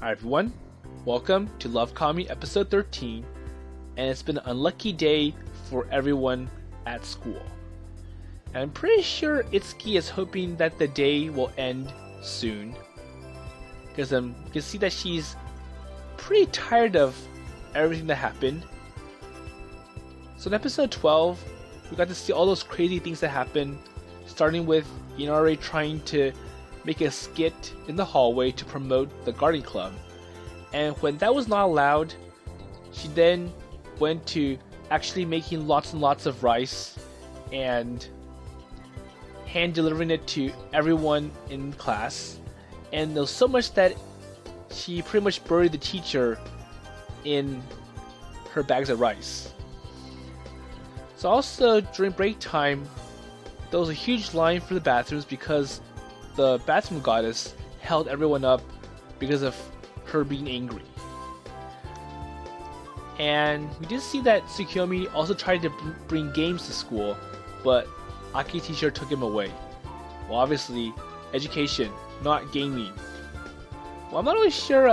Hi everyone, welcome to LoveKami episode 13, and it's been an unlucky day for everyone at school. And I'm pretty sure Itsuki is hoping that the day will end soon, because you can see that she's pretty tired of everything that happened. So in episode 12, we got to see all those crazy things that happened, starting with Inari trying to make a skit in the hallway to promote the garden club. And when that was not allowed, she then went to actually making lots and lots of rice and hand delivering it to everyone in class. And there was so much that she pretty much buried the teacher in her bags of rice. So also during break time, there was a huge line for the bathrooms because the bathroom goddess held everyone up because of her being angry. And we did see that Sakuya also tried to bring games to school, but Aki teacher took him away. Well, obviously, education, not gaming. Well, I'm not really sure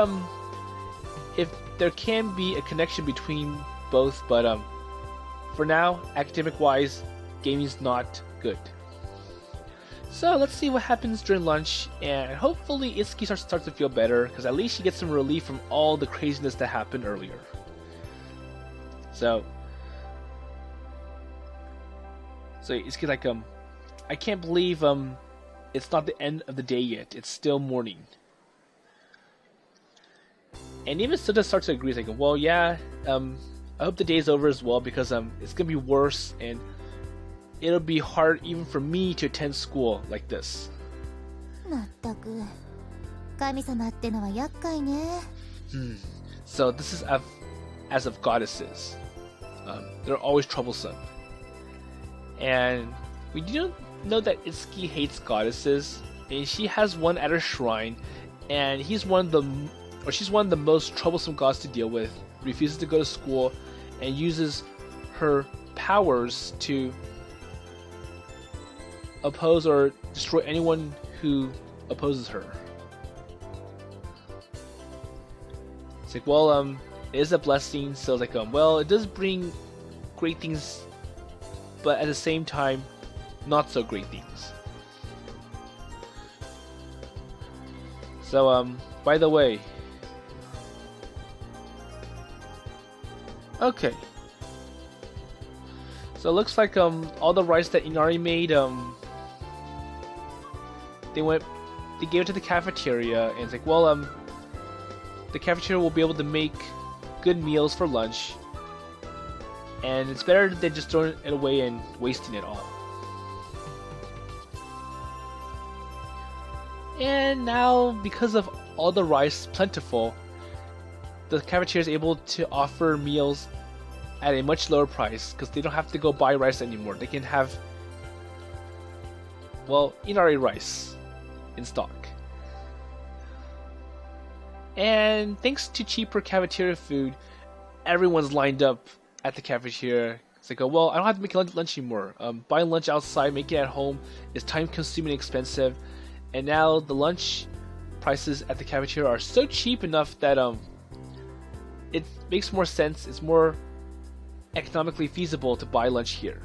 if there can be a connection between both, but for now, academic-wise, gaming's not good. So let's see what happens during lunch, and hopefully Itsuki starts to feel better, because at least she gets some relief from all the craziness that happened earlier. So Itsuki's like, I can't believe it's not the end of the day yet, it's still morning. And even Souta starts to agree, it's like, well yeah, I hope the day's over as well, because it's gonna be worse, and it'll be hard even for me to attend school like this. So this is as of goddesses. They're always troublesome. And we do know that Itsuki hates goddesses, and she has one at her shrine, and she's one of the most troublesome gods to deal with, refuses to go to school, and uses her powers to oppose or destroy anyone who opposes her. It's like, well, it is a blessing, so it's like, well, it does bring great things, but at the same time, not so great things. So, by the way, okay. So it looks like all the rice that Inari made, they gave it to the cafeteria, and it's like, well, the cafeteria will be able to make good meals for lunch, and it's better than just throwing it away and wasting it all. And now, because of all the rice plentiful, the cafeteria is able to offer meals at a much lower price, because they don't have to go buy rice anymore. They can have, well, Inari rice in stock. And thanks to cheaper cafeteria food, everyone's lined up at the cafeteria. It's like, oh, well, I don't have to make lunch anymore. Buying lunch outside, making it at home is time-consuming and expensive. And now the lunch prices at the cafeteria are so cheap enough that it makes more sense. It's more economically feasible to buy lunch here.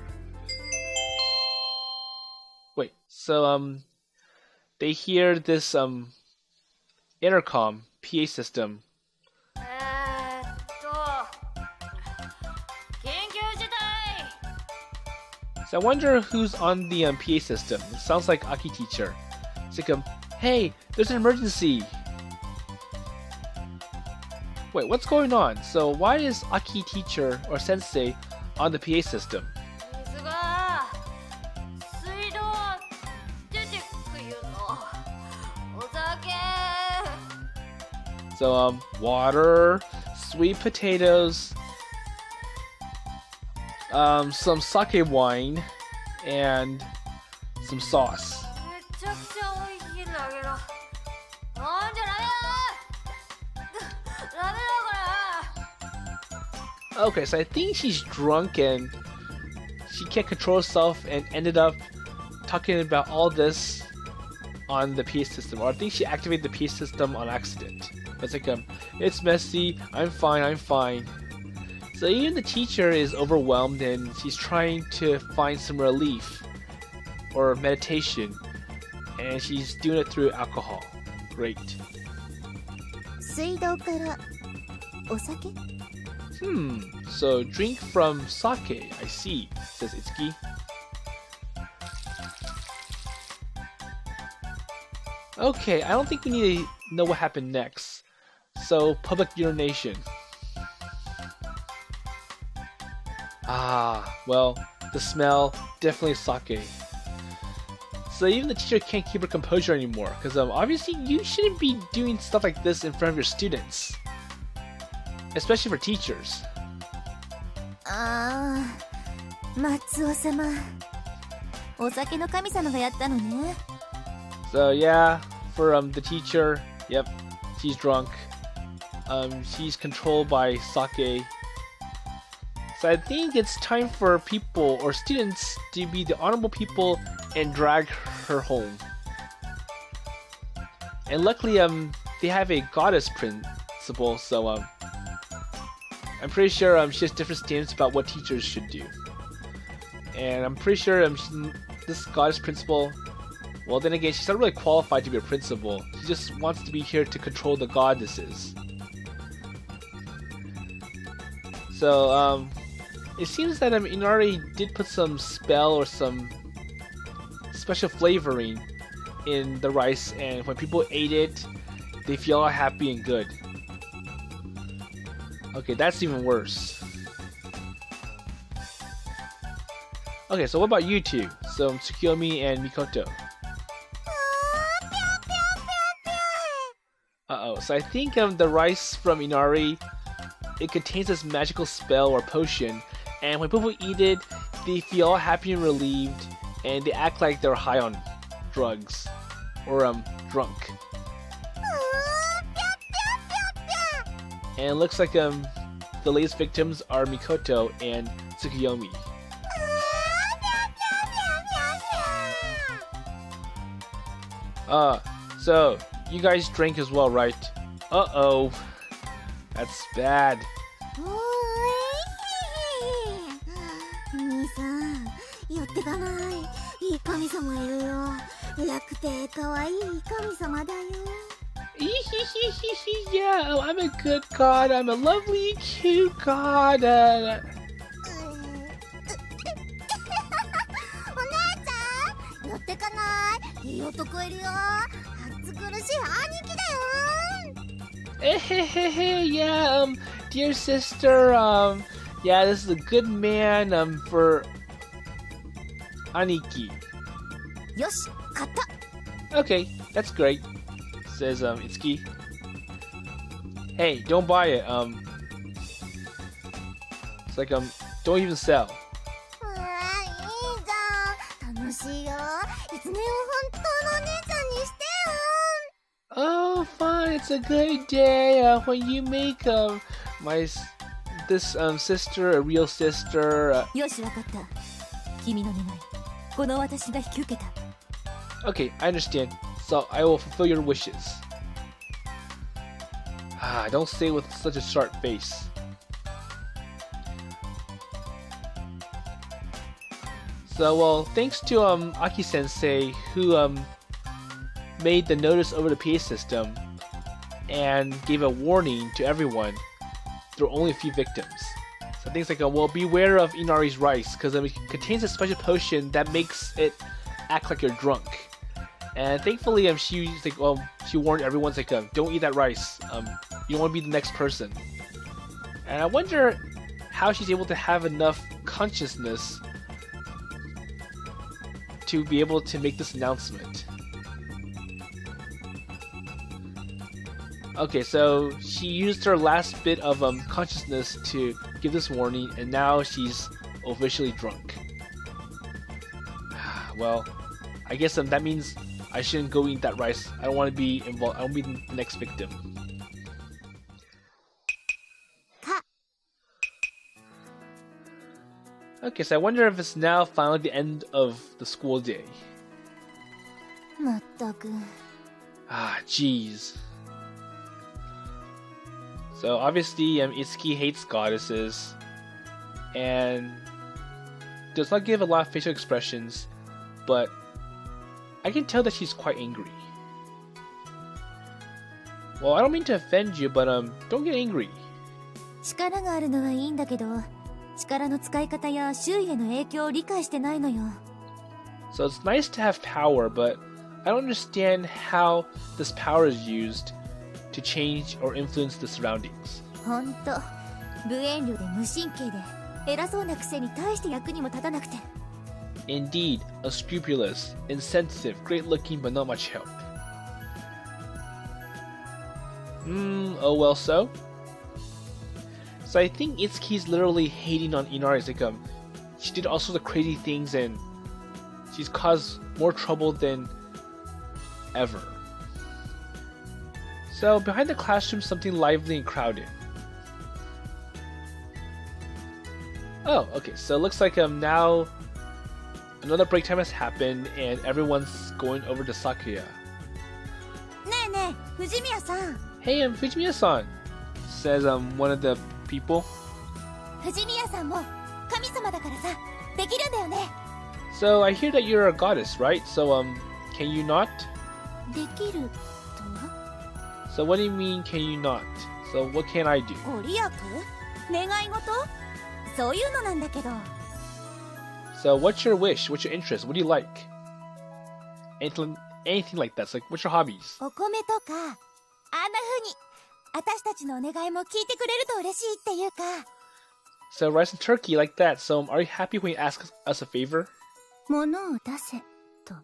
Wait, so they hear this intercom PA system. So I wonder who's on the PA system. It sounds like Aki teacher. It's like, hey, there's an emergency. Wait, what's going on? So why is Aki teacher or sensei on the PA system? So water, sweet potatoes, some sake wine, and some sauce. Okay, so I think she's drunk and she can't control herself and ended up talking about all this on the PA system, or I think she activated the PA system on accident. It's like, it's messy, I'm fine. So even the teacher is overwhelmed and she's trying to find some relief or meditation, and she's doing it through alcohol. Great. 水道からお酒? So drink from sake, I see, says Itsuki. Okay, I don't think we need to know what happened next. So, public urination. Well, the smell, definitely sake. So even the teacher can't keep her composure anymore, because obviously you shouldn't be doing stuff like this in front of your students. Especially for teachers. 松尾様。お酒の神様がやったのね。So yeah, for the teacher, yep, she's drunk. She's controlled by sake. So I think it's time for people or students to be the honorable people and drag her home. And luckily, they have a goddess principal, so I'm pretty sure she has different standards about what teachers should do. And I'm pretty sure this goddess principal, well, then again, she's not really qualified to be a principal. She just wants to be here to control the goddesses. So, it seems that Inari did put some spell or some special flavoring in the rice, and when people ate it, they feel all happy and good. Okay, that's even worse. Okay, so what about you two? So, Tsukiyomi and Mikoto. So I think the rice from Inari, it contains this magical spell or potion, and when people eat it, they feel all happy and relieved, and they act like they're high on drugs or drunk. And it looks like the latest victims are Mikoto and Tsukiyomi. So you guys drank as well, right? Uh-oh. That's bad. 兄さん、寄ってかない。いい神様いるよ。偉くて可愛い神様だよ。Yeah, I'm a good god. I'm a lovely, cute god. お姉ちゃん、寄ってかない。いい男いるよ。暑苦しい兄貴だよ。Yeah, dear sister, yeah, this is a good man, for Aniki. よし、買った。Okay, that's great, says, Itsuki. Hey, don't buy it, it's like, don't even sell. いいじゃん。楽しいよ。いつねを本当のお姉ちゃんにしてよ。Oh, fine, it's a good day, when you make, this sister a real sister. よし、わかった。君の願い、この私が引き受けた。Okay, I understand. So I will fulfill your wishes. Don't say it with such a sharp face. So, well, thanks to Aki-sensei, who made the notice over the PA system and gave a warning to everyone. There are only a few victims. So things like, well, beware of Inari's rice, because it contains a special potion that makes it act like you're drunk. And thankfully, she warned everyone, like, don't eat that rice. You don't want to be the next person. And I wonder how she's able to have enough consciousness to be able to make this announcement. Okay, so she used her last bit of consciousness to give this warning, and now she's officially drunk. Well, I guess that means I shouldn't go eat that rice. I don't want to be involved. I don't want to be the next victim. Okay, so I wonder if it's now finally the end of the school day. まったく。 Ah, jeez. So obviously, Itsuki hates goddesses, and does not give a lot of facial expressions, but I can tell that she's quite angry. Well, I don't mean to offend you, but don't get angry. 力があるのはいいんだけど、力の使い方や周囲への影響を理解してないのよ。 So it's nice to have power, but I don't understand how this power is used to change or influence the surroundings. ほんと、無遠慮で無神経で、偉そうなくせに大して役にも立たなくて。 Indeed, unscrupulous, insensitive, great-looking, but not much help. Oh well, so I think Itsuki's literally hating on Inari. It's like, she did all sorts of crazy things and she's caused more trouble than ever. So behind the classroom, something lively and crowded. Oh, okay, so it looks like now another break time has happened and everyone's going over to Sakuya. ねえねえ、藤宮さん。 Hey, I'm Fujimiya-san, says one of the people. 藤宮さんも神様だからさ、できるんだよね。 So I hear that you're a goddess, right? So can you not? できるとは？ So what do you mean can you not? So what can I do? ご利益？願い事？そういうのなんだけど。 So what's your wish? What's your interest? What do you like? Anything like that. It's like, what's your hobbies? お米とか、あんな風に私たちのお願いも聞いてくれると嬉しいっていうか。 So rice and turkey like that. So are you happy when you ask us a favor? 物を出せと。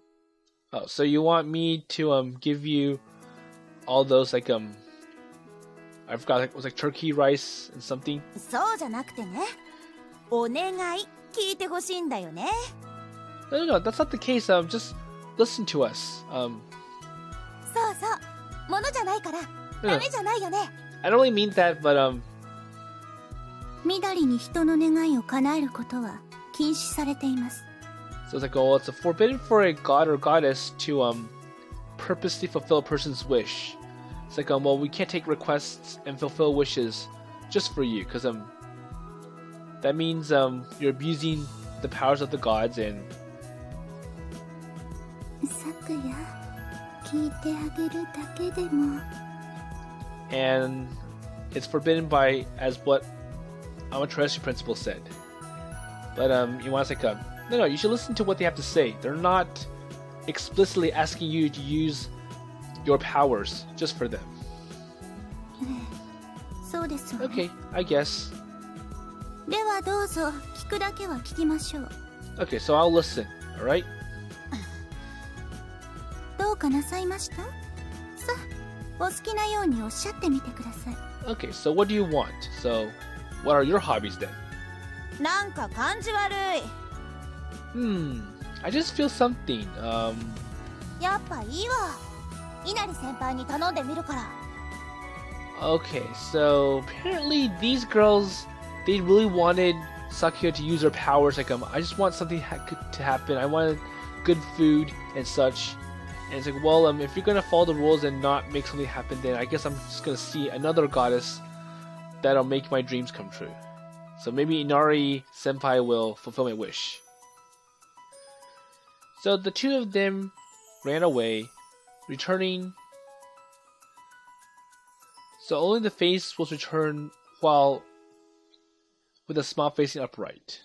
Oh, so you want me to give you all those like I forgot, like, it was like turkey, rice, and something? そうじゃなくてね。お願い聞いてほしいんだよね。 No, that's not the case. Just listen to us. そうそう。物じゃないからダメじゃないよね。 I don't really mean that, but 緑に人の願いを叶えることは禁止されています。 So it's like, oh, it's forbidden for a god or goddess to purposely fulfill a person's wish. It's like, well, we can't take requests and fulfill wishes just for you, because that means you're abusing the powers of the gods and. 昨夜聞いてあげるだけでも。 And it's forbidden by as what Amaterasu principle said. But Iwan's like, no, you should listen to what they have to say. They're not explicitly asking you to use your powers just for them. そうですわね。 Okay, I guess. ではどうぞ聞くだけは聞きましょう。 Okay, so I'll listen, alright? どうかなさいました？さあ、お好きなようにおっしゃってみてください。 Okay, so what do you want? So, what are your hobbies then? なんか感じ悪い。I just feel something. やっぱいいわ。稲荷先輩に頼んでみるから。 Okay, so apparently these girls, they really wanted Sakuya to use her powers. Like, I just want something to happen. I wanted good food and such. And it's like, well, if you're gonna follow the rules and not make something happen, then I guess I'm just gonna see another goddess that'll make my dreams come true. So maybe Inari Senpai will fulfill my wish. So the two of them ran away, returning. So only the face was returned while with a smile facing upright.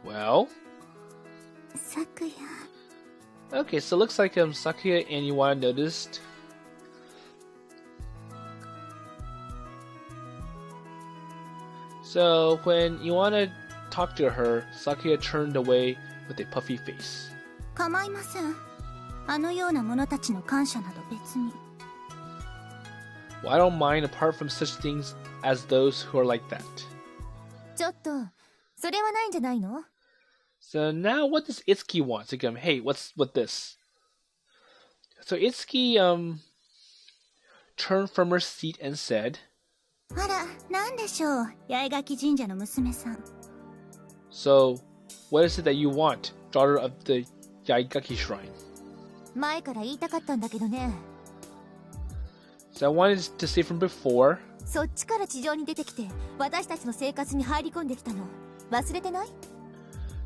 Well, 昨夜。 okay, so it looks like Sakuya and Iwana noticed. So when Iwana talked to her, Sakuya turned away with a puffy face. 構いません。あのような者たちの感謝など別に。 Well, I don't mind apart from such things as those who are like that. ちょっと、それはないんじゃないの？ So now what does Itsuki want? Like, hey, what's with this? So Itsuki turned from her seat and said, あら、なんでしょう。八重垣神社の娘さん。 So what is it that you want, daughter of the Yaigaki Shrine. 前から言いたかったんだけどね。 So I wanted to say from before. そっちから地上に出てきて私たちの生活に入り込んできたの忘れてない？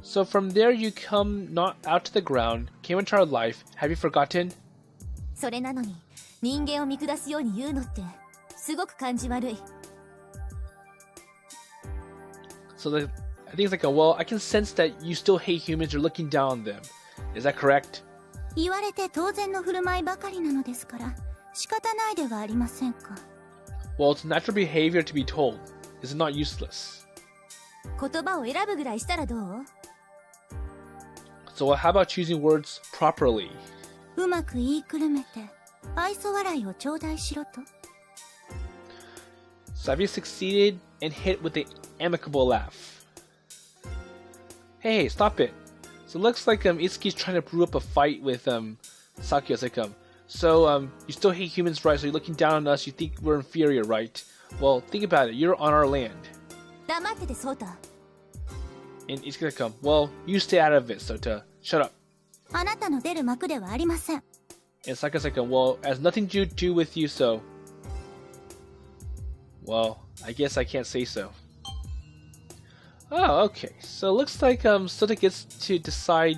So from there you come not out to the ground, came into our life. Have you forgotten? それなのに人間を見下すように言うのってすごく感じ悪い。 So I think it's like, well, I can sense that you still hate humans. You're looking down on them. Is that correct? 言われて当然の振る舞いばかりなのですから仕方ないではありませんか。 Well, it's natural behavior to be told. It's not useless. 言葉を選ぶぐらいしたらどう？ So how about choosing words properly? うまく言いくるめて愛想笑いを頂戴しろと。 So have you succeeded and hit with an amicable laugh? Hey, stop it. So it looks like Itsuki's trying to brew up a fight with Sakuya. It's like, so you still hate humans, right? So you're looking down on us, you think we're inferior, right? Well, think about it, you're on our land. 黙っててソータ。 And Itsuki's like, well, you stay out of it, Souta. Shut up. あなたの出る幕ではありません。 And Sakuya's like, well, it has nothing to do with you, so... Well, I guess I can't say so. Oh, okay. So it looks like Souta gets to decide.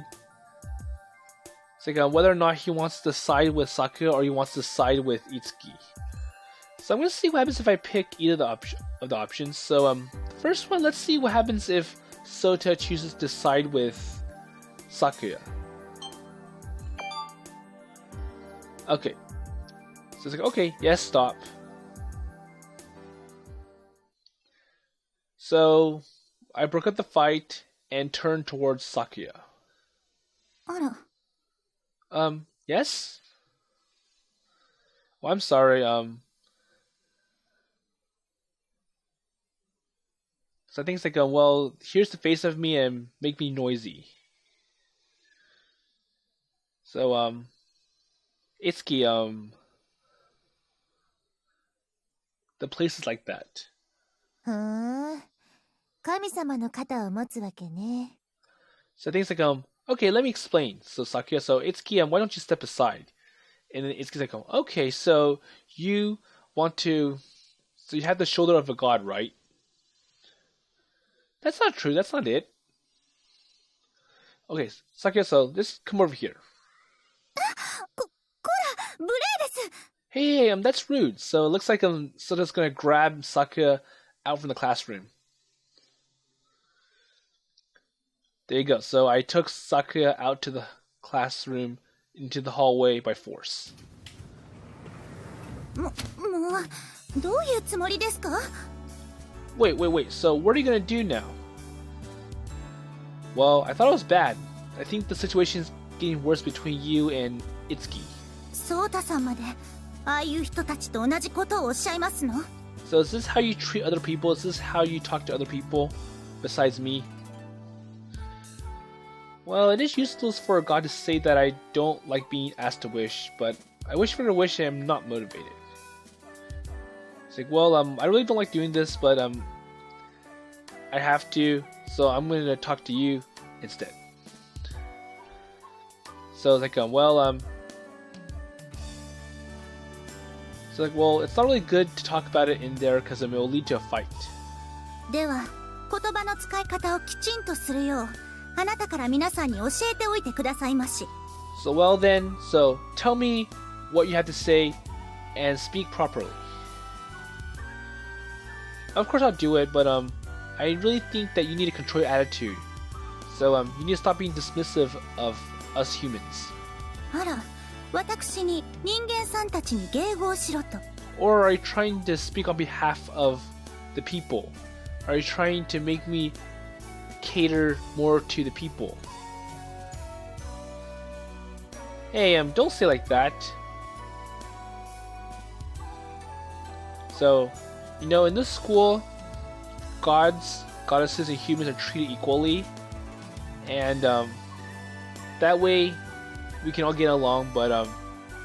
It's like whether or not he wants to side with Sakuya or he wants to side with Itsuki. So I'm gonna see what happens if I pick either of the options. So first one, let's see what happens if Souta chooses to side with Sakuya. Okay. So it's like, okay, yes, stop. So I broke up the fight and turned towards Sakuya. あら。 Yes? Well, I'm sorry, So I think it's like, well, here's the face of me and make me noisy. So, Itsuki, the place is like that. ふーん。神様の肩を持つわけね。 So I think it's like, okay, let me explain. So Sakuya, so Itsuki, why don't you step aside? And then Itsuki's like, okay, so you want to, so you have the shoulder of a god, right? That's not true, that's not it. Okay, Sakuya, so just come over here. こら、無礼です。 Hey, that's rude. So it looks like Sota's gonna grab Sakuya out from the classroom. There you go. So I took Sakuya out to the classroom into the hallway by force. もう、どういうつもりですか？ Wait. So what are you gonna do now? Well, I thought it was bad. I think the situation's getting worse between you and Itsuki. ソータさんまで、ああいう人たちと同じことをおっしゃいますの？ So is this how you treat other people? Is this how you talk to other people besides me? Well, it is useless for a god to say that I don't like being asked to wish, but I wish for a wish and I'm not motivated. It's like, well, I really don't like doing this, but I have to, so I'm gonna talk to you instead. So it's like, well, it's not really good to talk about it in there because it will lead to a fight. では、言葉の使い方をきちんとするよう、あなたから皆さんに教えておいてくださいまし。 So well then, so tell me what you have to say and speak properly. Of course I'll do it, but I really think that you need to control your attitude. So you need to stop being dismissive of us humans. あら、私に人間さんたちに迎合しろと。 Or are you trying to speak on behalf of the people? Are you trying to make me cater more to the people? Hey, don't say like that. So, in this school, gods, goddesses, and humans are treated equally, and that way we can all get along. But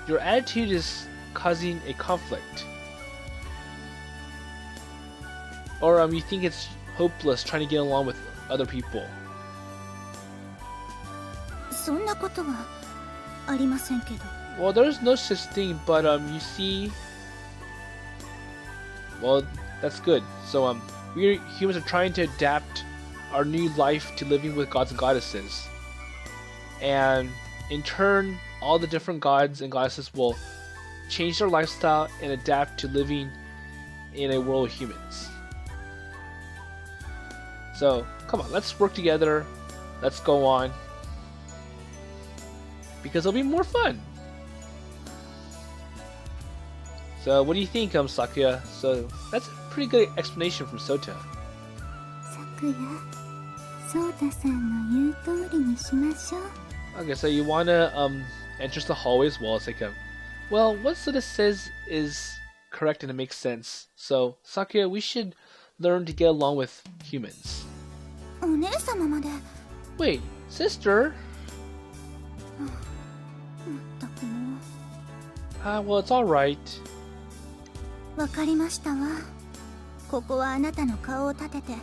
your attitude is causing a conflict, or you think it's hopeless trying to get along with other people. そんなことはありませんけど。 Well, there's no such thing, but you see, well, that's good. So we humans are trying to adapt our new life to living with gods and goddesses, and in turn, all the different gods and goddesses will change their lifestyle and adapt to living in a world of humans. So come on, let's work together. Let's go on, because it'll be more fun. So what do you think, Sakuya? So that's a pretty good explanation from Souta. Sakuya, Souta-sanの言う通りにしましょう. Okay, so you wanna enter the hallway as well. It's like well, what Souta says is correct and it makes sense. So Sakuya, we should learn to get along with humans. お姉様まで. Wait, sister? まったくもう. Well, it's alright. わかりましたわ。ここはあなたの顔を立てて、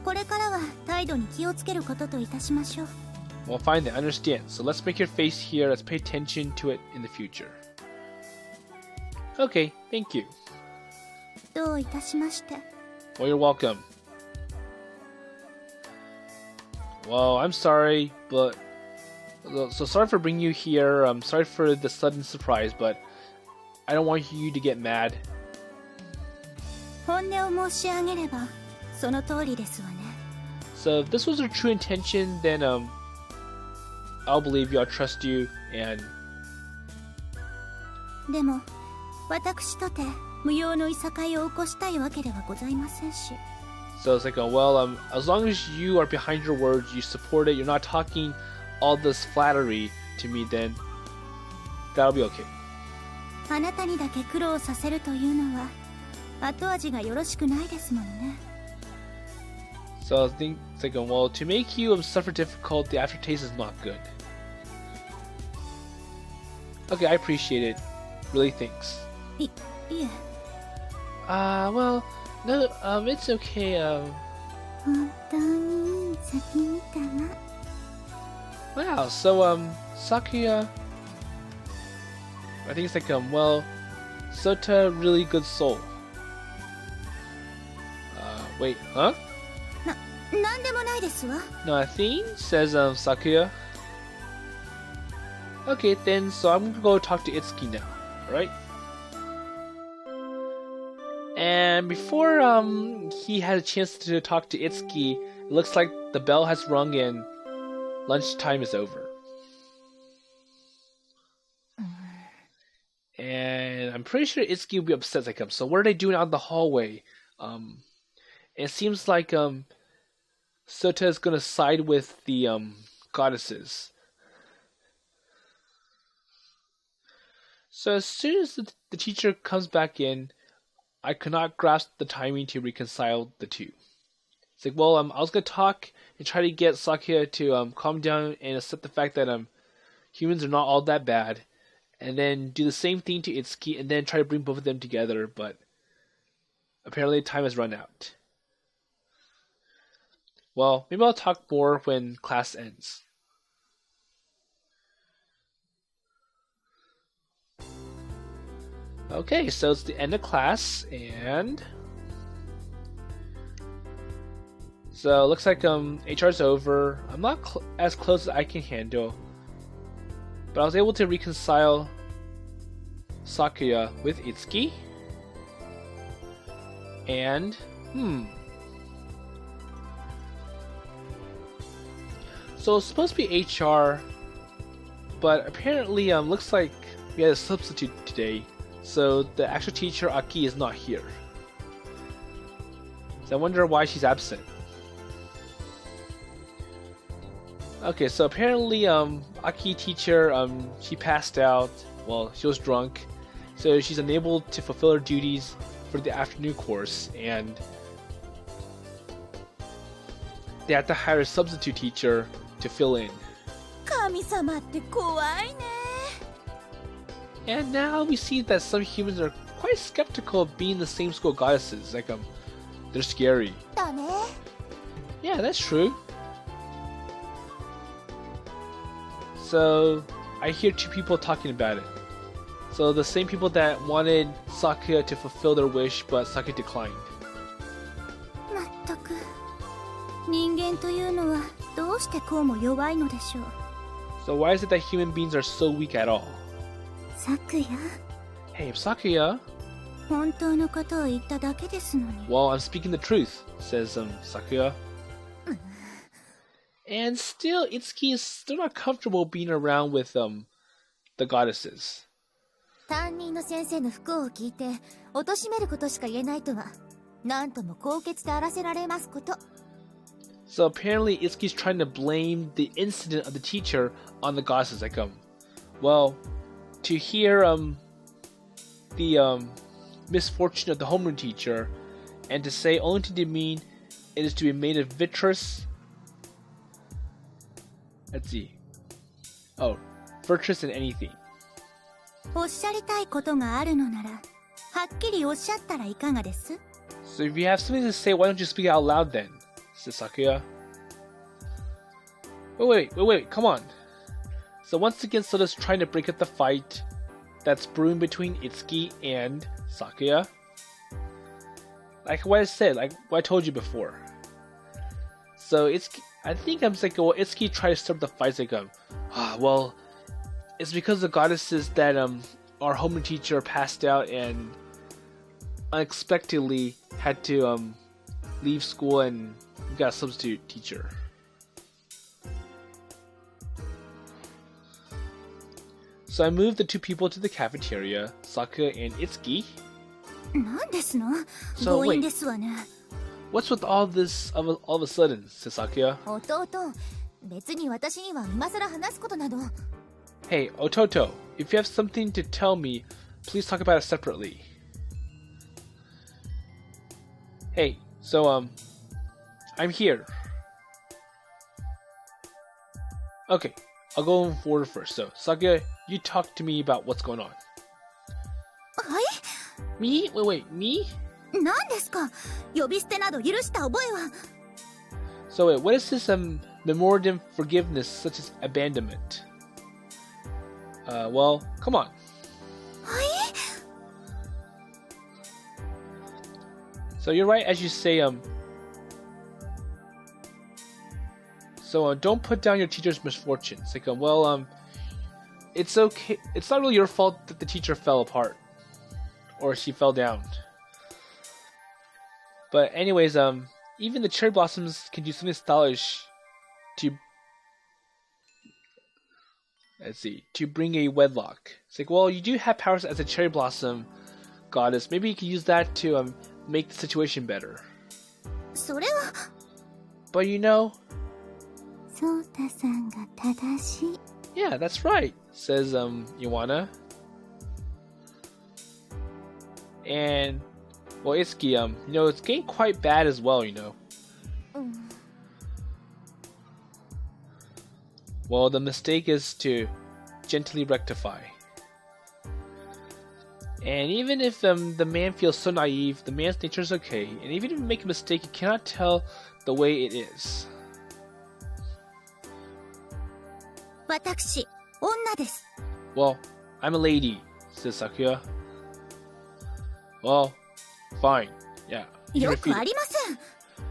これからは態度に気をつけることといたしましょう。Well, fine then, I understand. So let's make your face here. Let's pay attention to it in the future. Okay, thank you. どういたしまして。Well, you're welcome. Well, I'm sorry, but... So sorry for bringing you here. I'm sorry for the sudden surprise, but I don't want you to get mad. 本音を申し上げれば、その通りですわね。So if this was your true intention, then I'll believe you, I'll trust you, and... でも、私とて無用のいさかいを起こしたいわけではございませんし。So it's like, well, as long as you are behind your words, you support it, you're not talking all this flattery to me, then that'll be okay. あなたにだけ苦労させるというのは、後味がよろしくないですものね。So I think it's like, well, to make you suffer difficult, the aftertaste is not good. Okay, I appreciate it. Really, thanks. いえ。Well, no, it's okay. 本当にいい先見たな。Wow, so, Sakuya, I think it's like, well, Souta, really good soul. Wait, huh? なんでもないですわ。 Nothing, says, Sakuya. Okay, then, so I'm gonna go talk to Itsuki now, alright? And before, he had a chance to talk to Itsuki, it looks like the bell has rung and lunchtime is over. And I'm pretty sure Itsuki will be upset. Like, so what are they doing out in the hallway? It seems like Souta is gonna side with the goddesses. So as soon as the teacher comes back in, I could not grasp the timing to reconcile the two. It's like, well, I was gonna talk and try to get Sakuya to calm down and accept the fact that humans are not all that bad, and then do the same thing to Itsuki, and then try to bring both of them together. But apparently, time has run out. Well, maybe I'll talk more when class ends. Okay, so it's the end of class, and so it looks like HR's over. I'm not as close as I can handle, but I was able to reconcile Sakuya with Itsuki, and so it's supposed to be HR, but apparently looks like we had a substitute today. So the actual teacher, Aki, is not here. So I wonder why she's absent. Okay, so apparently Aki teacher, she passed out. Well, she was drunk. So she's unable to fulfill her duties for the afternoon course. And they had to hire a substitute teacher to fill in. 神様って怖いね。 And now we see that some humans are quite skeptical of being the same school goddesses. Like, they're scary. だね。 Yeah, that's true. So I hear two people talking about it. So the same people that wanted Sakuya to fulfill their wish, but Sakuya declined. まったく人間というのはどうしてこうも弱いのでしょう。 So why is it that human beings are so weak at all? サクヤ Hey, Sakuya. 本当のことを言っただけですのに。 Well, I'm speaking the truth, says Sakuya. And still, Itsuki is still not comfortable being around with the goddesses. 担任の先生の不幸を聞いて貶めることしか言えないとは何とも高潔であらせられますこと。 So apparently Itsuki's trying to blame the incident of the teacher on the goddesses. Like well, to hear the misfortune of the homeroom teacher, and to say only to demean it is to be made of vitreous. Let's see. Oh, virtuous in anything. おっしゃりたいことがあるのならはっきりおっしゃったらいかがです？ So if you have something to say, why don't you speak out loud then, says Sakuya. Wait, come on. So once again, Soda's trying to break up the fight that's brewing between Itsuki and Sakuya. Like what I said, like what I told you before. So I think I'm like, well, Itsuki tried to start the fight, like, well, it's because the goddesses that our homeroom teacher passed out and unexpectedly had to leave school and got a substitute teacher. So I moved the two people to the cafeteria, Sakuya and Itsuki. なんですの？ So 強引 wait, ですわね。 what's with all this all of a sudden, says Sakuya. 弟、別に私には今更話すことなど。 Hey, Ototo, if you have something to tell me, please talk about it separately. Hey, so I'm here. Okay, I'll go in order first. So, Sakuya, you talk to me about what's going on. はい？ Me? Wait, me? 何ですか？呼び捨てなど許した覚えは。 So wait, what is this memorandum forgiveness such as abandonment? Well, come on. はい？ So you're right as you say, so don't put down your teacher's misfortunes. Like, well, it's okay. It's not really your fault that the teacher fell apart. Or she fell down. But anyways, even the cherry blossoms can do something stylish to, let's see, to bring a wedlock. It's like, well, you do have powers as a cherry blossom goddess. Maybe you can use that to make the situation better. それは。 But you know, ソウタさんが正しい。 yeah, that's right, says Iwana. And well, Itsuki, you know, it's getting quite bad as well, you know. うん。 Well, the mistake is to gently rectify. And even if the man feels so naive, the man's nature is okay. And even if you make a mistake, you cannot tell the way it is. 私、女です。 Well, I'm a lady, says Sakuya. Well, fine. Yeah. You よ can く refute あ it. りません。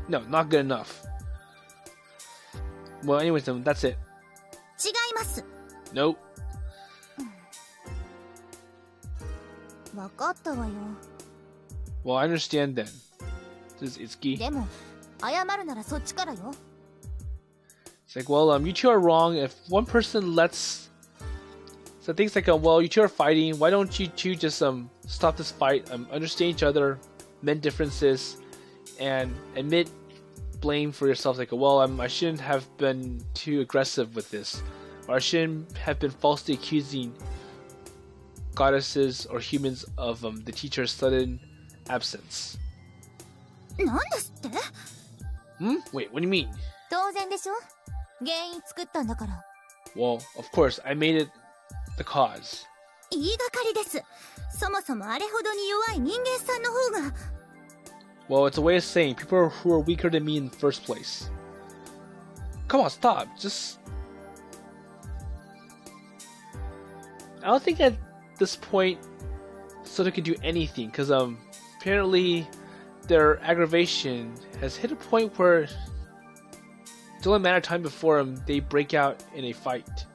No, not good enough. Well, anyways, that's it. 違います。 Nope. 分かったわよ。 Well, I understand then. Says Itsuki. でも、謝るならそっちからよ。 It's like, well, you two are wrong. If one person lets, so things like, well, you two are fighting. Why don't you two just stop this fight? Understand each other, mend differences, and admit blame for yourself. Like, well, I shouldn't have been too aggressive with this, or I shouldn't have been falsely accusing goddesses or humans of the teacher's sudden absence. なんですって？ Wait, what do you mean? 当然でしょ。原因作ったんだから。 Well, of course, I made it the cause. 言いがかりです。そもそもあれほどに弱い人間さんの方が。 Well, it's a way of saying people who are weaker than me in the first place. Come on, stop. Just I don't think at this point Souta can do anything, because apparently their aggravation has hit a point where it's only a matter of time before they break out in a fight.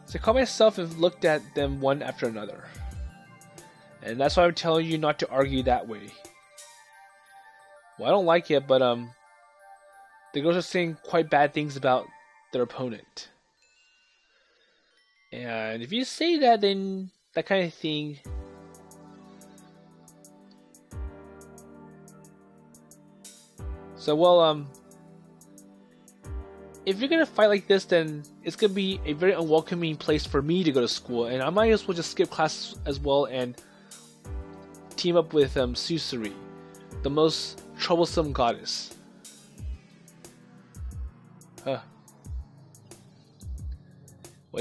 So I caught myself and looked at them one after another. And that's why I'm telling you not to argue that way. Well, I don't like it, but the girls are saying quite bad things about their opponent. And if you say that, then that kind of thing. So, well, if you're gonna fight like this, then it's gonna be a very unwelcoming place for me to go to school, and I might as well just skip class as well and team up with Susuri, the most troublesome goddess. Well,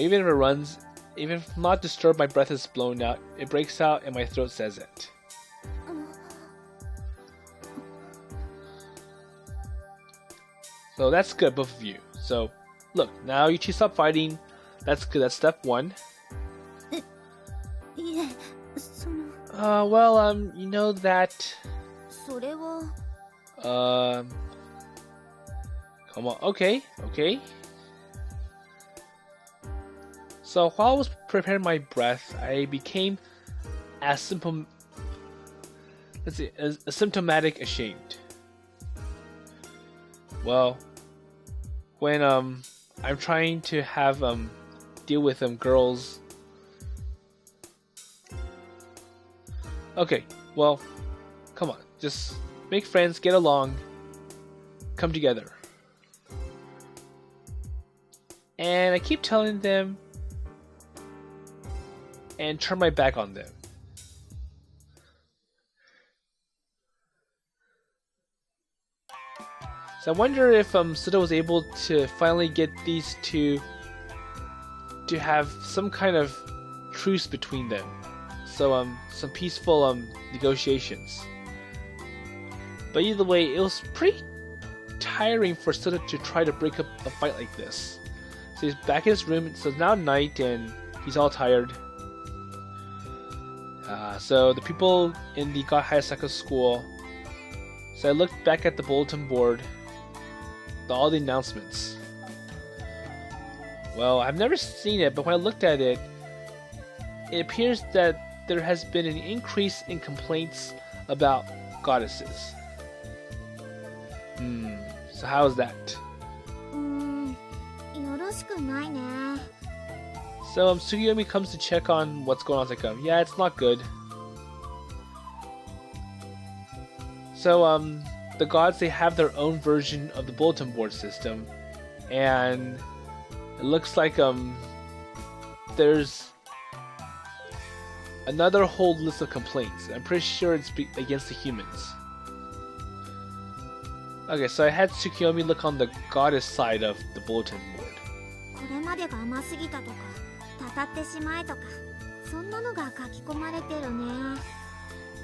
even if it runs, even if not disturbed, my breath is blown out. It breaks out and my throat says it. So that's good, both of you. So, look, now you two stop fighting. That's good, that's step one. Well, you know that... それは... Come on, okay. So while I was preparing my breath, I became asymptomatic ashamed. Well, when I'm trying to have deal with girls. Okay, well, come on, just make friends, get along, come together. And I keep telling them and turn my back on them. So I wonder if Souta was able to finally get these two to have some kind of truce between them. So some peaceful negotiations. But either way, it was pretty tiring for Souta to try to break up a fight like this. So he's back in his room, so it's now night and he's all tired. So the people in the God Hayasaka school. So I looked back at the bulletin board, all the announcements. Well, I've never seen it, but when I looked at it, it appears that there has been an increase in complaints about goddesses. So how is that? よろしくないね. So Tsukiyomi comes to check on what's going on. It's like, yeah, it's not good. So the gods, they have their own version of the bulletin board system, and it looks like there's another whole list of complaints. I'm pretty sure it's against the humans. Okay, so I had Tsukiyomi look on the goddess side of the bulletin board. これまでが甘すぎたとか、たたってしまえとか、そんなのが書き込まれてるね。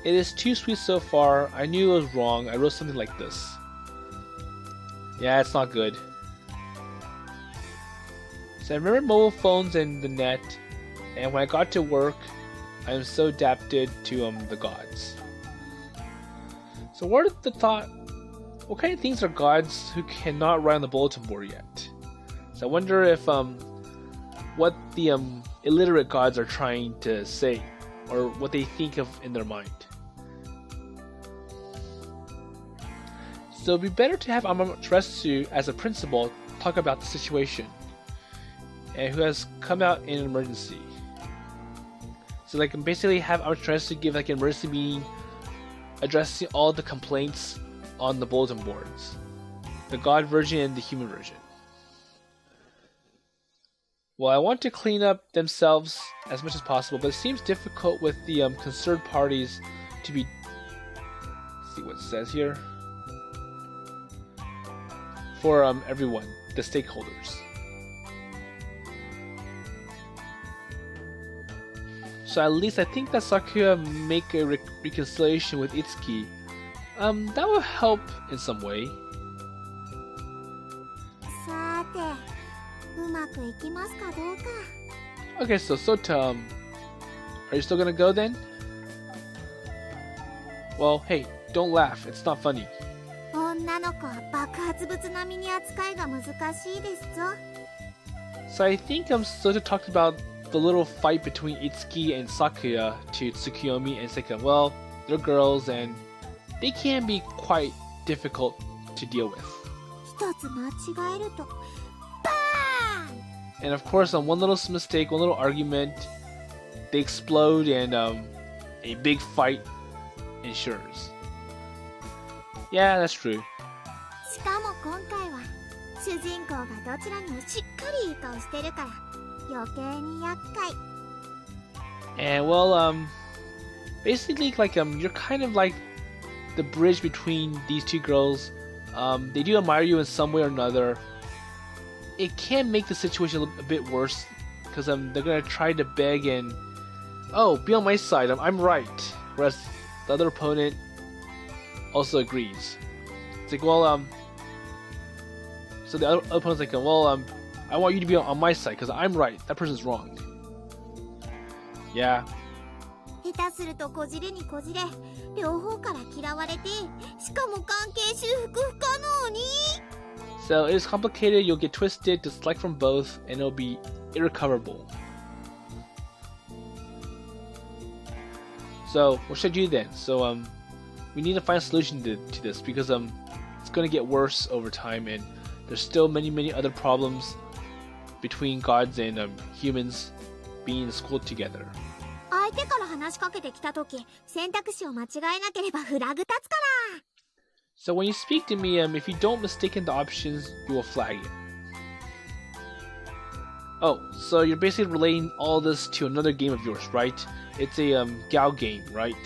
It is too sweet so far. I knew it was wrong. I wrote something like this. Yeah, it's not good. So I remember mobile phones and the net, and when I got to work, I am so adapted to the gods. So what kind of things are gods who cannot write on the bulletin board yet? So I wonder if what the illiterate gods are trying to say, or what they think of in their mind. So it'd be better to have Amaterasu as a principal talk about the situation, and who has come out in an emergency. So they can basically have Amaterasu give like an emergency meeting addressing all the complaints on the bulletin boards, the god version and the human version. Well, I want to clean up themselves as much as possible, but it seems difficult with the concerned parties to be... Let's see what it says here. For everyone, the stakeholders. So at least I think that Sakuya make a reconciliation with Itsuki. That will help in some way. さて、うまくいきますかどうか. Okay, so Souta, are you still gonna go then? Well, hey, don't laugh. It's not funny. 女の子は爆発物並みに扱いが難しいですぞ。 So I think Souta talked about the little fight between Itsuki and Sakuya to Tsukiyomi and Seika. Well, they're girls and they can be quite difficult to deal with. 一つ間違えると、バーン! And of course, on one little mistake, one little argument, they explode and a big fight ensures. Yeah, that's true. しかも今回は主人公がどちらにもしっかりいい顔してるから余計に厄介。 And well, basically, like you're kind of like the bridge between these two girls. They do admire you in some way or another. It can make the situation a bit worse because they're gonna try to beg and, oh, be on my side. I'm right. Whereas the other opponent also agrees. It's like, well, so the other opponent's like, well, I want you to be on my side because I'm right. That person's wrong. Yeah. 下手するとこじれにこじれ、両方から嫌われて、しかも関係修復不可能に。 So it is complicated. You'll get twisted, dislike from both, and it'll be irrecoverable. So what should I do then? So we need to find a solution to this because it's going to get worse over time, and there's still many other problems between gods and humans being in school together. 相手から話しかけてきたとき、選択肢を間違えなければフラグ立つから。 So when you speak to me, if you don't mistake the options, you will flag it. Oh, so you're basically relating all this to another game of yours, right? It's a Gao game, right?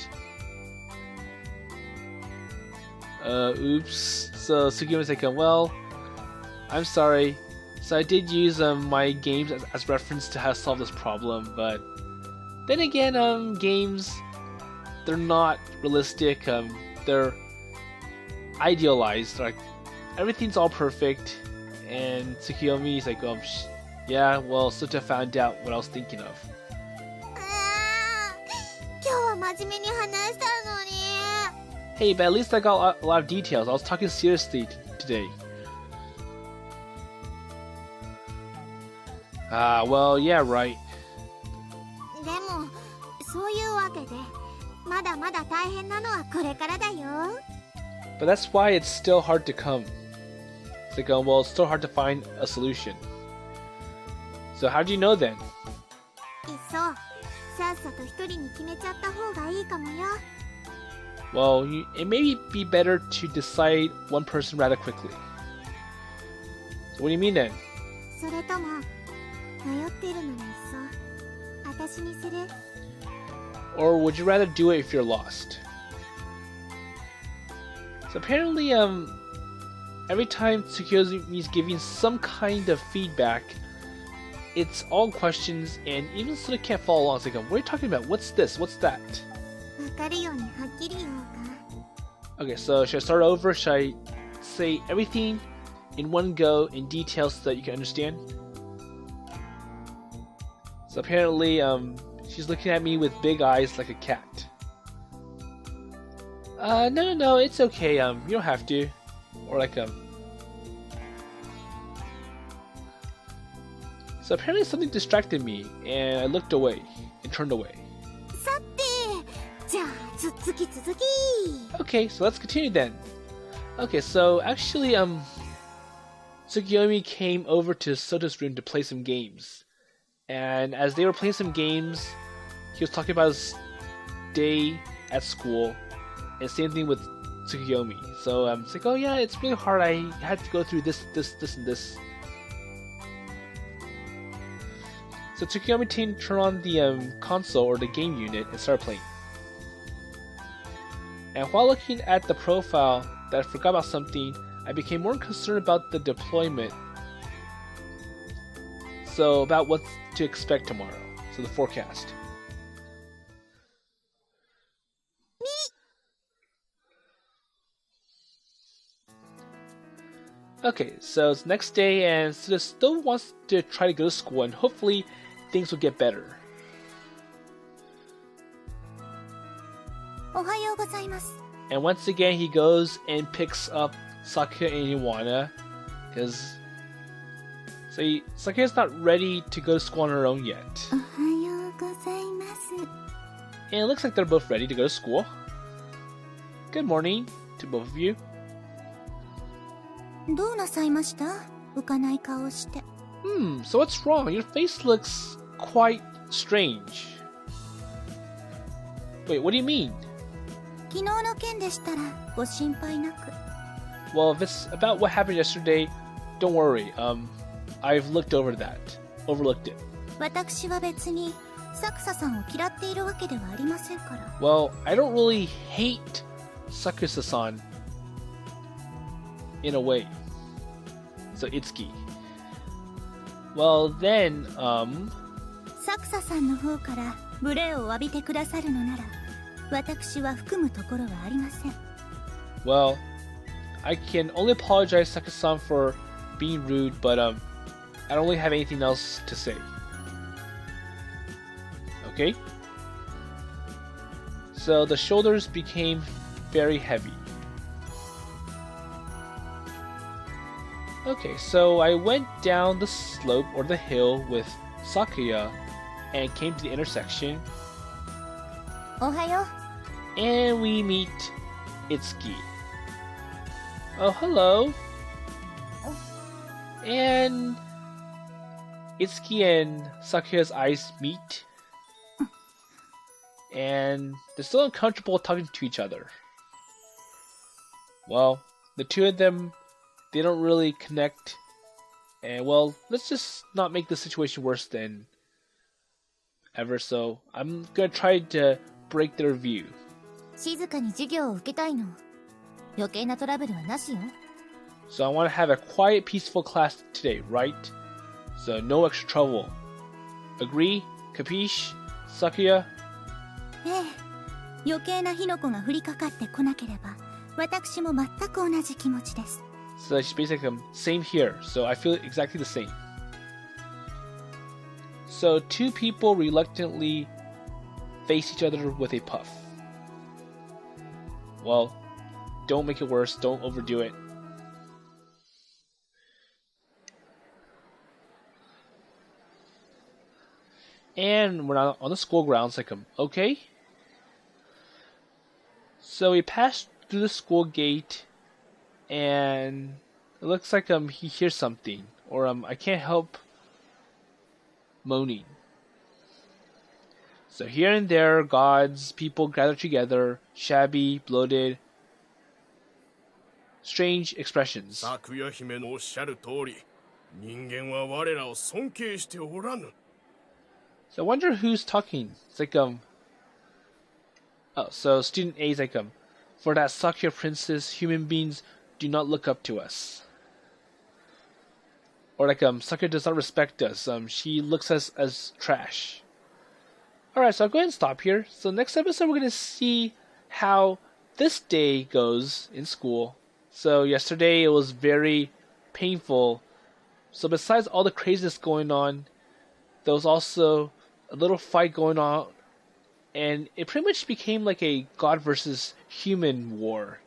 Oops. So Sukiyomi's like, well, I'm sorry. So I did use my games as reference to how to solve this problem, but then again, games, they're not realistic. They're idealized. Like everything's all perfect, and Tsukiyomi's like, yeah, well, Souta found out what I was thinking of. 今日は真面目に話したのに。 Hey, but at least I got a lot of details. I was talking seriously today. Well, yeah, right. でも、そういうわけで、まだまだ大変なのはこれからだよ。 But that's why it's still hard to come. It's like, well, it's still hard to find a solution. So how do you know then? いっそ、さっさと一人に決めちゃった方がいいかもよ。 Well, it may be better to decide one person rather quickly. So what do you mean then? それとも、迷ってるのにいっそ、私にする？ Or would you rather do it if you're lost? So apparently, every time Tsukiyomi is giving some kind of feedback, it's all questions, and even Souta can't follow along. It's like, what are you talking about? What's this? What's that? わかるようにはっきり言おうか。 Okay, so should I start over? Should I say everything in one go in detail so that you can understand? So apparently, she's looking at me with big eyes like a cat. No, it's okay. You don't have to. Or like So apparently something distracted me, and I looked away and turned away. さて、じゃあ続き。 Okay, so let's continue then. Okay, so actually, Tsukiyomi came over to Sota's room to play some games. And as they were playing some games, he was talking about his day at school, and same thing with Tsukiyomi. So it's like, oh yeah, it's really hard. I had to go through this, and this. So Tsukiyomi turned on the console or the game unit and started playing. And while looking at the profile that I forgot about something, I became more concerned about the deployment. So about what to expect tomorrow. So the forecast. Okay, so it's next day and Souta still wants to try to go to school and hopefully things will get better. おはようございます。 And once again, he goes and picks up Sakuya and Iwana, because Sakuya's not ready to go to school on her own yet. おはようございます。 And it looks like they're both ready to go to school. Good morning to both of you. どうなさいました？浮かない顔して。So what's wrong? Your face looks quite strange. Wait, what do you mean? 昨日の件でしたらご心配なく。 Well, if it's about what happened yesterday, don't worry. I've overlooked it. 私は別にサクサさんを嫌っているわけではありませんから。 Well, I don't really hate Sakuya-san in a way. So Itsuki. Well then, サクサさんの方から無礼を詫びてくださるのなら、私は含むところはありません。 well, I can only apologize Sakuya-san for being rude, but I don't really have anything else to say. Okay? So the shoulders became very heavy. Okay, so I went down the slope or the hill with Sakuya and came to the intersection, おはよう。 and we meet Itsuki. Oh, hello. And Itsuki and Sakuya's eyes meet, and they're still uncomfortable talking to each other. Well, the two of them, they don't really connect, and well, let's just not make the situation worse than ever, so I'm gonna try to break their view. 静かに授業を受けたいの。余計なトラブルはなしよ。 So I want to have a quiet, peaceful class today, right? So no extra trouble. Agree? Capiche? Sakuya? ええ、余計な火の粉が降りかかってこなければ、私も全く同じ気持ちです。 So she's basically same here, so I feel exactly the same. So two people reluctantly face each other with a puff. Well, don't make it worse, don't overdo it. And we're not on the school grounds, okay? So we passed through the school gate, and it looks like he hears something, or I can't help moaning. So here and there, gods, people gather together, shabby, bloated, strange expressions. サクヤ姫のおっしゃる通り、人間は我らを尊敬しておらぬ。 So I wonder who's talking. It's like oh, so student A is like for that Sakuya princess, human beings do not look up to us. Or like Sakuya does not respect us. She looks at us as trash. Alright, so I'll go ahead and stop here. So next episode we're gonna see how this day goes in school. So yesterday it was very painful. So besides all the craziness going on, there was also a little fight going on, and it pretty much became like a god versus human war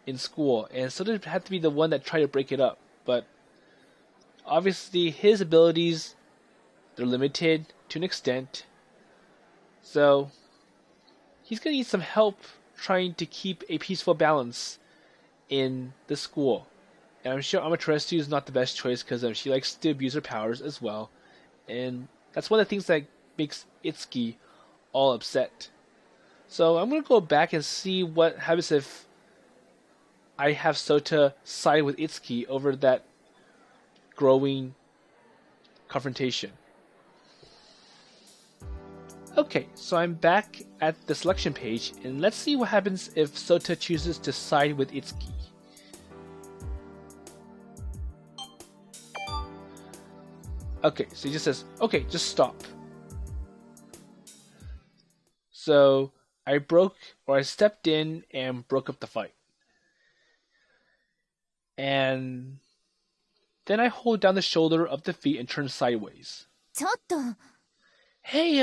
in school, and Souta had to be the one that tried to break it up. But obviously his abilities, they're limited to an extent, so he's gonna need some help trying to keep a peaceful balance in the school. And I'm sure Amaterasu is not the best choice because she likes to abuse her powers as well, and that's one of the things that makes Itsuki all upset. So I'm going to go back and see what happens if I have Souta side with Itsuki over that growing confrontation. Okay, so I'm back at the selection page, and let's see what happens if Souta chooses to side with Itsuki. Okay, so he just says, okay, just stop. So I stepped in and broke up the fight. And then I hold down the shoulder of the feet and turn sideways. ちょっと。Hey,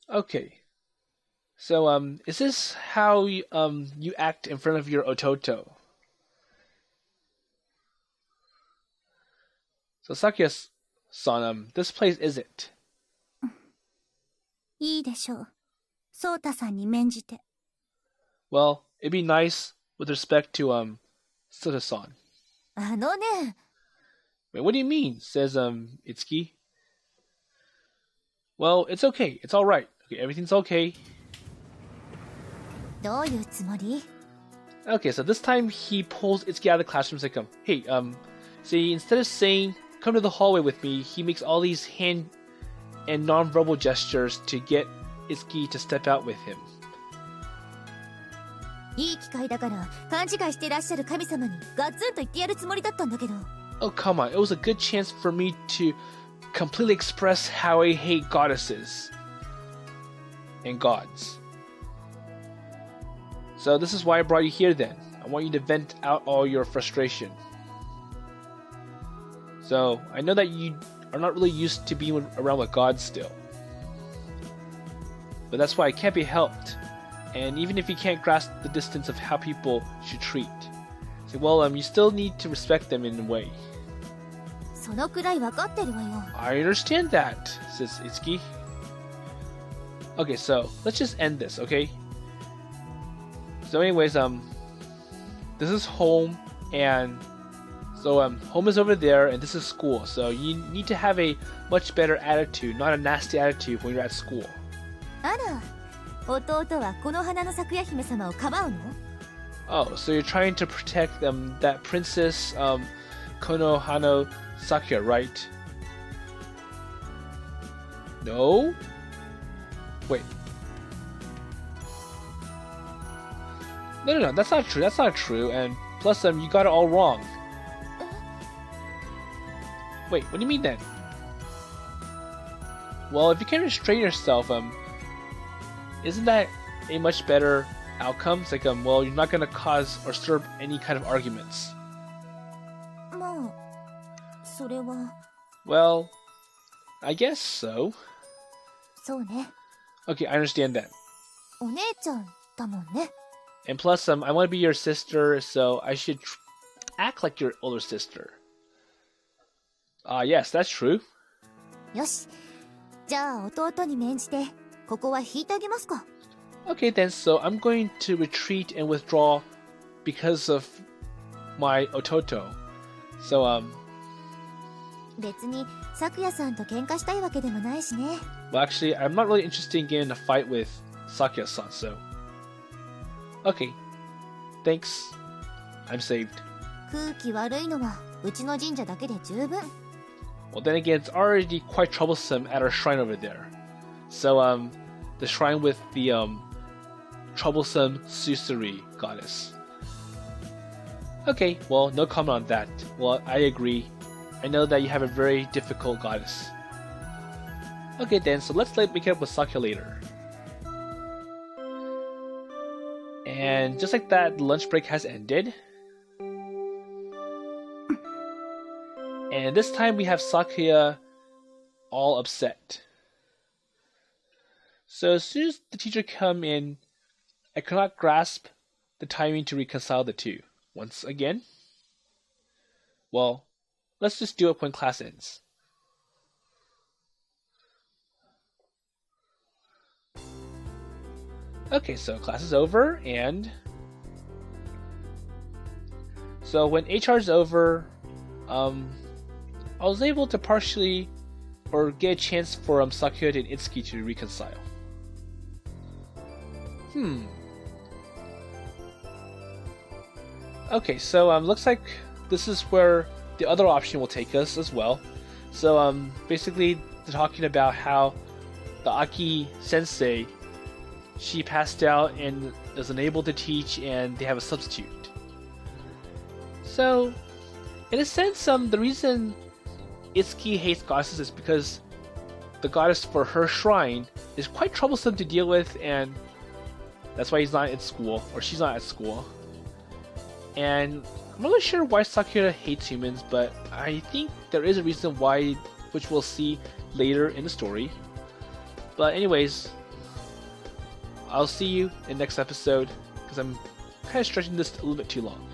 okay. So, is this how you act in front of your ototo? So, Sakuya-san, this place isn't. いいでしょう。ソータさんに免じて。Well, it'd be nice with respect to, Souta-san. あのね、 Wait, what do you mean? Says, Itsuki. Well, it's okay. It's alright. Okay, everything's okay. どういうつもり？ Okay, so this time he pulls Itsuki out of the classroom and like, hey, see, instead of saying, come to the hallway with me, he makes all these hand and non-verbal gestures to get Itsuki to step out with him. いい機会だから勘違いしてらっしゃる神様にガツンと言ってやるつもりだったんだけど。 Oh, come on. It was a good chance for me to completely express how I hate goddesses and gods. So this is why I brought you here then. I want you to vent out all your frustration. So, I know that you are not really used to being around with gods still. But that's why it can't be helped. And even if you can't grasp the distance of how people should treat. So, well, you still need to respect them in a way. そのくらいわかってるわよ。 I understand that, says Itsuki. Okay, so, let's just end this, okay? So anyways, this is home, and so home is over there, and this is school. So you need to have a much better attitude, not a nasty attitude when you're at school. あら、弟はこの花の咲夜姫様をかばうの？ Oh, so you're trying to protect that princess Konohano Sakuya, right? No? Wait. No, that's not true. That's not true. And plus, you got it all wrong. Wait, what do you mean then? Well, if you can restrain yourself, isn't that a much better outcome? It's like, well, you're not gonna cause or stir up any kind of arguments. まあ、それは。 Well, I guess so. そうね。 Okay, I understand that. お姉ちゃんだもんね。 And plus, I want to be your sister, so I should act like your older sister. Yes, that's true. よし。じゃあ弟に免じて、ここは引いてあげますか。 Okay, then, so I'm going to retreat and withdraw because of my ototo. So, 別に、咲夜さんと喧嘩したいわけでもないしね。 well, actually, I'm not really interested in getting in a fight with Sakuya-san, so. Okay, thanks. I'm saved. 空気悪いのは、うちの神社だけで十分。 Well, then again, it's already quite troublesome at our shrine over there. So, the shrine with the, troublesome Susuri goddess. Okay, well, no comment on that. Well, I agree. I know that you have a very difficult goddess. Okay then, so let's make it up with Sakuya later. And just like that, the lunch break has ended. And this time we have Sakuya all upset. So as soon as the teacher come in, I cannot grasp the timing to reconcile the two. Once again. Well, let's just do it when class ends. Okay, so class is over, and so when HR is over, I was able to partially or get a chance for Sakuya and Itsuki to reconcile. Okay, so looks like this is where the other option will take us as well. So basically they're talking about how the Aki sensei, she passed out and is unable to teach, and they have a substitute. So in a sense, the reason Itsuki hates goddesses is because the goddess for her shrine is quite troublesome to deal with, and that's why he's not at school, or she's not at school. And I'm not really sure why Sakuya hates humans, but I think there is a reason why, which we'll see later in the story. But anyways, I'll see you in the next episode, because I'm kind of stretching this a little bit too long.